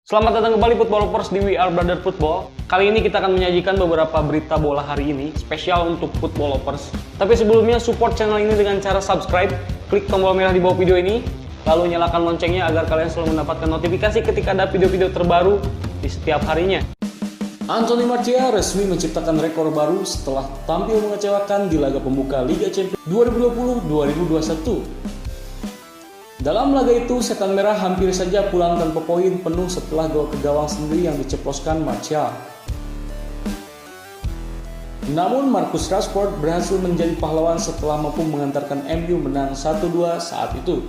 Selamat datang kembali Footballers di We Are Brother Football. Kali ini kita akan menyajikan beberapa berita bola hari ini, spesial untuk Footballers. Tapi sebelumnya support channel ini dengan cara subscribe, klik tombol merah di bawah video ini, lalu nyalakan loncengnya agar kalian selalu mendapatkan notifikasi ketika ada video-video terbaru di setiap harinya. Anthony Martial resmi menciptakan rekor baru setelah tampil mengecewakan di laga pembuka Liga Champions 2020-2021. Dalam laga itu, Setan Merah hampir saja pulang tanpa poin penuh setelah gol ke gawang sendiri yang diceploskan Martial. Namun Marcus Rashford berhasil menjadi pahlawan setelah mampu mengantarkan MU menang 1-2 saat itu.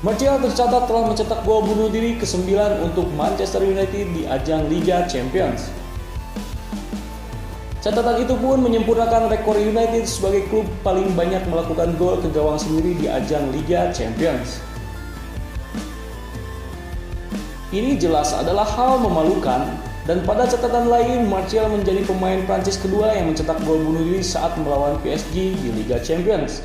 Martial tercatat telah mencetak gol bunuh diri ke-9 untuk Manchester United di ajang Liga Champions. Catatan itu pun menyempurnakan rekor United sebagai klub paling banyak melakukan gol ke gawang sendiri di ajang Liga Champions. Ini jelas adalah hal memalukan, dan pada catatan lain, Martial menjadi pemain Prancis kedua yang mencetak gol bunuh diri saat melawan PSG di Liga Champions.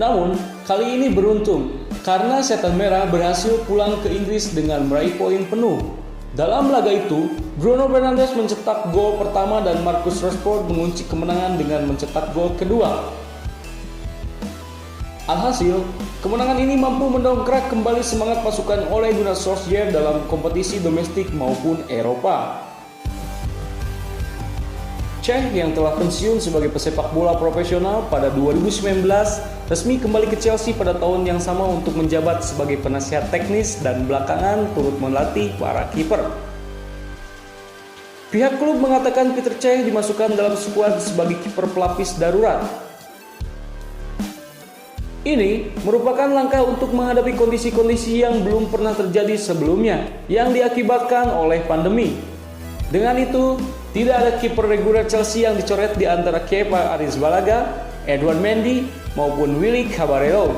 Namun, kali ini beruntung, karena Setan Merah berhasil pulang ke Inggris dengan meraih poin penuh. Dalam laga itu, Bruno Fernandes mencetak gol pertama dan Marcus Rashford mengunci kemenangan dengan mencetak gol kedua. Alhasil, kemenangan ini mampu mendongkrak kembali semangat pasukan Ole Gunnar Solskjaer dalam kompetisi domestik maupun Eropa. Cech yang telah pensiun sebagai pesepak bola profesional pada 2019 resmi kembali ke Chelsea pada tahun yang sama untuk menjabat sebagai penasihat teknis dan belakangan turut melatih para kiper. Pihak klub mengatakan Peter Cech dimasukkan dalam skuad sebagai kiper pelapis darurat. Ini merupakan langkah untuk menghadapi kondisi-kondisi yang belum pernah terjadi sebelumnya yang diakibatkan oleh pandemi. Dengan itu, tidak ada kiper reguler Chelsea yang dicoret di antara Kepa Arrizabalaga, Edouard Mendy, maupun Willy Caballero.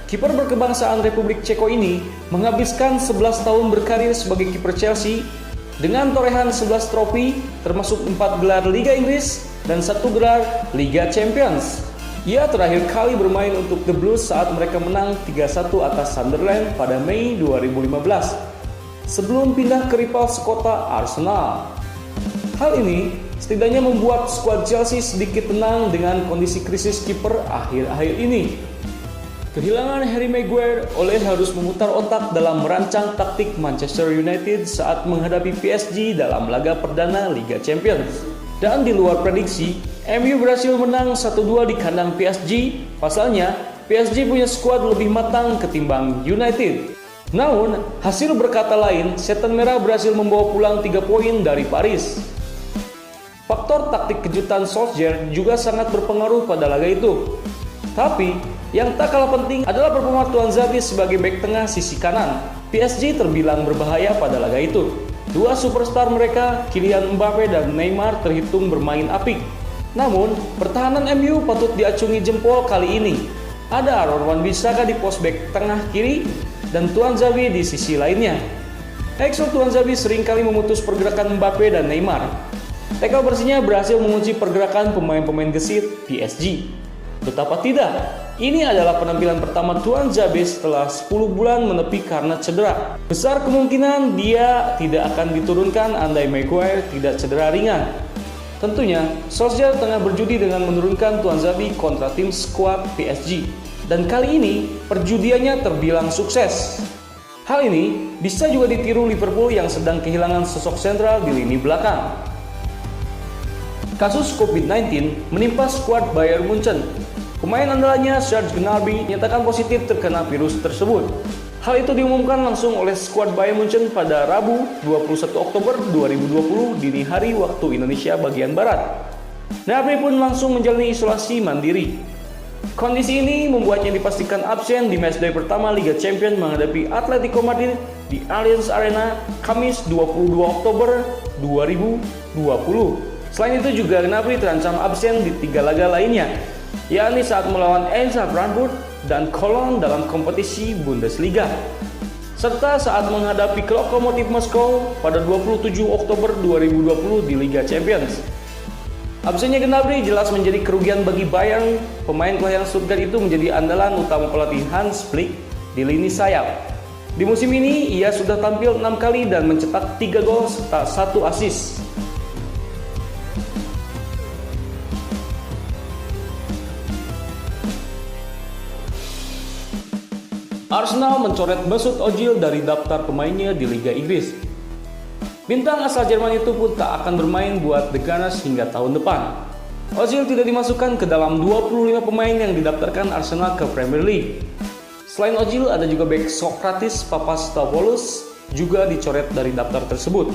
Kiper berkebangsaan Republik Ceko ini menghabiskan 11 tahun berkarir sebagai kiper Chelsea dengan torehan 11 trofi, termasuk 4 gelar Liga Inggris dan 1 gelar Liga Champions. Ia terakhir kali bermain untuk The Blues saat mereka menang 3-1 atas Sunderland pada Mei 2015. Sebelum pindah ke rival sekota Arsenal. Hal ini setidaknya membuat skuad Chelsea sedikit tenang dengan kondisi krisis kiper akhir-akhir ini. Kehilangan Harry Maguire, Ole harus memutar otak dalam merancang taktik Manchester United saat menghadapi PSG dalam laga perdana Liga Champions. Dan di luar prediksi, MU berhasil menang 1-2 di kandang PSG. Pasalnya, PSG punya skuad lebih matang ketimbang United. Namun, hasil berkata lain, Setan Merah berhasil membawa pulang 3 poin dari Paris. Faktor taktik kejutan Solskjaer juga sangat berpengaruh pada laga itu. Tapi, yang tak kalah penting adalah performa Tuanzebe sebagai bek tengah sisi kanan. PSG terbilang berbahaya pada laga itu. Dua superstar mereka, Kylian Mbappe dan Neymar, terhitung bermain apik. Namun, pertahanan MU patut diacungi jempol kali ini. Ada Aaron Wan-Bissaka di pos bek tengah kiri, dan Tuanzebe di sisi lainnya. Axel Tuanzebe seringkali memutus pergerakan Mbappe dan Neymar. Tackle bersihnya berhasil mengunci pergerakan pemain-pemain gesit PSG. Betapa tidak, ini adalah penampilan pertama Tuanzebe setelah 10 bulan menepi karena cedera. Besar kemungkinan dia tidak akan diturunkan andai Maguire tidak cedera ringan. Tentunya, Solskjaer tengah berjudi dengan menurunkan Tuanzebe kontra tim skuad PSG. Dan kali ini, perjudiannya terbilang sukses. Hal ini bisa juga ditiru Liverpool yang sedang kehilangan sosok sentral di lini belakang. Kasus COVID-19 menimpa skuad Bayern Munchen. Pemain andalannya Serge Gnabry nyatakan positif terkena virus tersebut. Hal itu diumumkan langsung oleh skuad Bayern Munchen pada Rabu 21 Oktober 2020 dini hari waktu Indonesia bagian Barat. Gnabry pun langsung menjalani isolasi mandiri. Kondisi ini membuatnya dipastikan absen di matchday pertama Liga Champions menghadapi Atletico Madrid di Allianz Arena Kamis 22 Oktober 2020. Selain itu juga Gnabry terancam absen di 3 laga lainnya, yakni saat melawan Eintracht Frankfurt dan Cologne dalam kompetisi Bundesliga, serta saat menghadapi Lokomotiv Moskow pada 27 Oktober 2020 di Liga Champions. Absennya Gnabry jelas menjadi kerugian bagi Bayern. Pemain kelahiran Stuttgart itu menjadi andalan utama pelatih Hans Flick di lini sayap. Di musim ini, ia sudah tampil 6 kali dan mencetak 3 gol serta 1 assist. Arsenal mencoret Mesut Ozil dari daftar pemainnya di Liga Inggris. Bintang asal Jerman itu pun tak akan bermain buat The Gunners hingga tahun depan. Ozil tidak dimasukkan ke dalam 25 pemain yang didaftarkan Arsenal ke Premier League. Selain Ozil, ada juga bek Sokratis Papastopoulos juga dicoret dari daftar tersebut.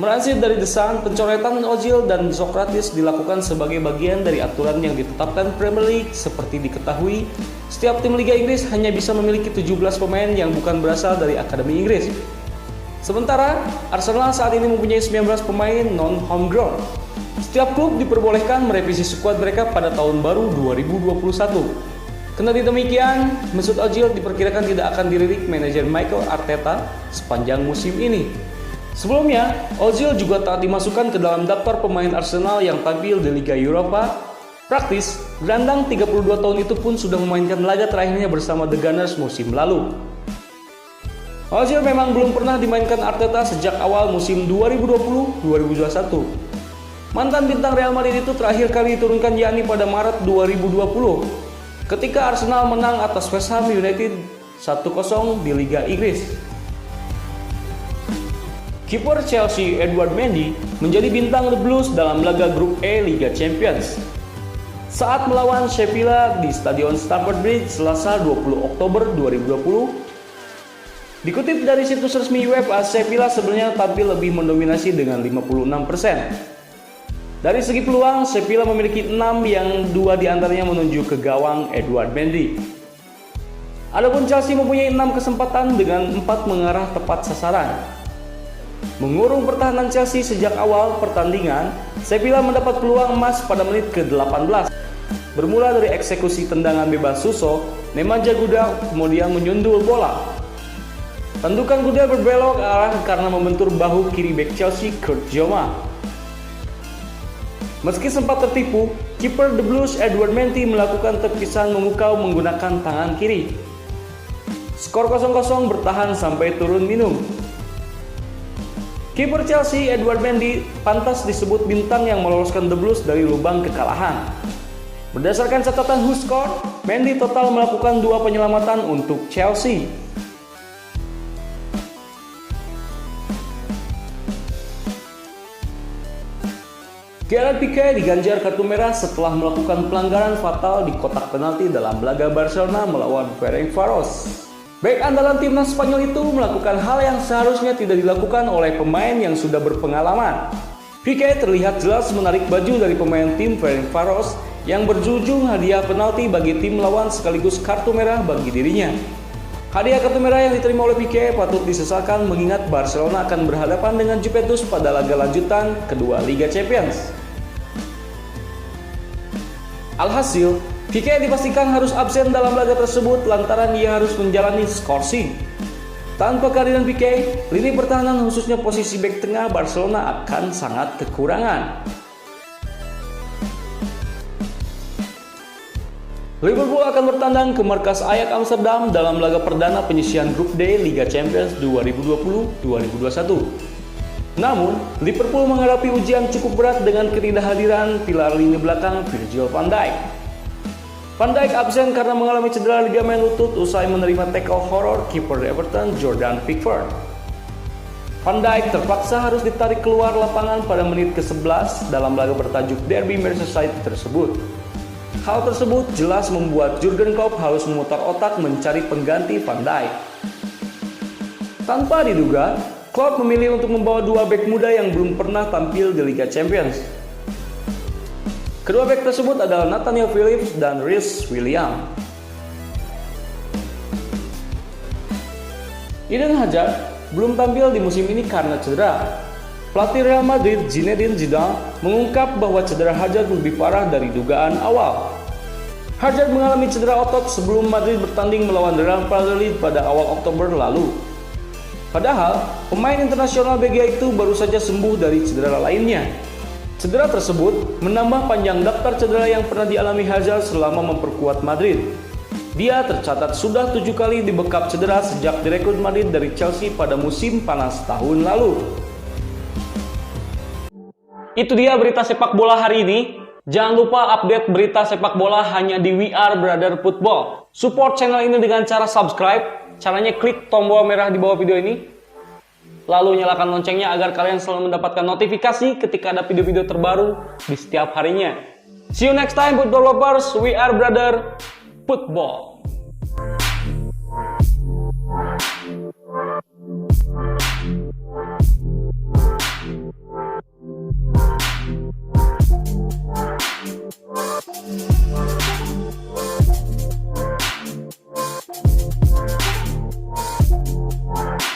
Melansir dari The Sun, pencoretan Ozil dan Sokratis dilakukan sebagai bagian dari aturan yang ditetapkan Premier League. Seperti diketahui, setiap tim Liga Inggris hanya bisa memiliki 17 pemain yang bukan berasal dari Akademi Inggris. Sementara, Arsenal saat ini mempunyai 19 pemain non-homegrown. Setiap klub diperbolehkan merevisi skuad mereka pada tahun baru 2021. Kendati demikian, Mesut Ozil diperkirakan tidak akan dilirik manajer Mikel Arteta sepanjang musim ini. Sebelumnya, Ozil juga tak dimasukkan ke dalam daftar pemain Arsenal yang tampil di Liga Eropa. Praktis, gelandang 32 tahun itu pun sudah memainkan laga terakhirnya bersama The Gunners musim lalu. Ozil memang belum pernah dimainkan Arteta sejak awal musim 2020-2021. Mantan bintang Real Madrid itu terakhir kali diturunkan yakni pada Maret 2020 ketika Arsenal menang atas West Ham United 1-0 di Liga Inggris. Kiper Chelsea Edouard Mendy menjadi bintang The Blues dalam laga grup E Liga Champions saat melawan Sheffield di Stadion Stamford Bridge Selasa 20 Oktober 2020. Dikutip dari situs resmi UEFA, Sheffield sebenarnya tampil lebih mendominasi dengan 56%. Dari segi peluang, Sheffield memiliki 6 yang 2 diantaranya menuju ke gawang Edouard Mendy. Adapun Chelsea mempunyai 6 kesempatan dengan 4 mengarah tepat sasaran. Mengurung pertahanan Chelsea sejak awal pertandingan, Sheffield mendapat peluang emas pada menit ke-18. Bermula dari eksekusi tendangan bebas Suso, Nemanja Guda kemudian menyundul bola. Tendukan Guda berbelok arah karena membentur bahu kiri bek Chelsea Kurt Zouma. Meski sempat tertipu, kiper The Blues Edouard Mendy melakukan terkesan memukau menggunakan tangan kiri. Skor 0-0 bertahan sampai turun minum. Kiper Chelsea Edouard Mendy pantas disebut bintang yang meloloskan The Blues dari lubang kekalahan. Berdasarkan catatan WhoScored, Mendy total melakukan 2 penyelamatan untuk Chelsea. Gerard Piqué diganjar kartu merah setelah melakukan pelanggaran fatal di kotak penalti dalam laga Barcelona melawan Ferencvaros. Bek andalan timnas Spanyol itu melakukan hal yang seharusnya tidak dilakukan oleh pemain yang sudah berpengalaman. Piqué terlihat jelas menarik baju dari pemain tim Ferencvaros yang berjujung hadiah penalti bagi tim lawan sekaligus kartu merah bagi dirinya. Hadiah kartu merah yang diterima oleh Piqué patut disesalkan mengingat Barcelona akan berhadapan dengan Juventus pada laga lanjutan kedua Liga Champions. Alhasil, Piqué dipastikan harus absen dalam laga tersebut lantaran ia harus menjalani skorsing. Tanpa kehadiran Piqué, lini pertahanan khususnya posisi bek tengah Barcelona akan sangat kekurangan. Liverpool akan bertandang ke markas Ajax Amsterdam dalam laga perdana penyisihan grup D Liga Champions 2020-2021. Namun, Liverpool menghadapi ujian cukup berat dengan ketidakhadiran pilar lini belakang Virgil van Dijk. Van Dijk absen karena mengalami cedera ligamen lutut usai menerima tackle horor kiper Everton Jordan Pickford. Van Dijk terpaksa harus ditarik keluar lapangan pada menit ke-11 dalam laga bertajuk Derby Merseyside tersebut. Hal tersebut jelas membuat Jurgen Klopp harus memutar otak mencari pengganti Van Dijk. Tanpa diduga, Klopp memilih untuk membawa 2 bek muda yang belum pernah tampil di Liga Champions. Kedua bek tersebut adalah Nathaniel Phillips dan Reece Williams. Eden Hazard belum tampil di musim ini karena cedera. Pelatih Real Madrid Zinedine Zidane mengungkap bahwa cedera Hazard lebih parah dari dugaan awal. Hazard mengalami cedera otot sebelum Madrid bertanding melawan Real Valladolid pada awal Oktober lalu. Padahal, pemain internasional Belgia itu baru saja sembuh dari cedera lainnya. Cedera tersebut menambah panjang daftar cedera yang pernah dialami Hazard selama memperkuat Madrid. Dia tercatat sudah 7 kali dibekap cedera sejak direkrut Madrid dari Chelsea pada musim panas tahun lalu. Itu dia berita sepak bola hari ini. Jangan lupa update berita sepak bola hanya di We Are Brother Football. Support channel ini dengan cara subscribe. Caranya klik tombol merah di bawah video ini. Lalu nyalakan loncengnya agar kalian selalu mendapatkan notifikasi ketika ada video-video terbaru di setiap harinya. See you next time, football lovers. We Are Brother Football.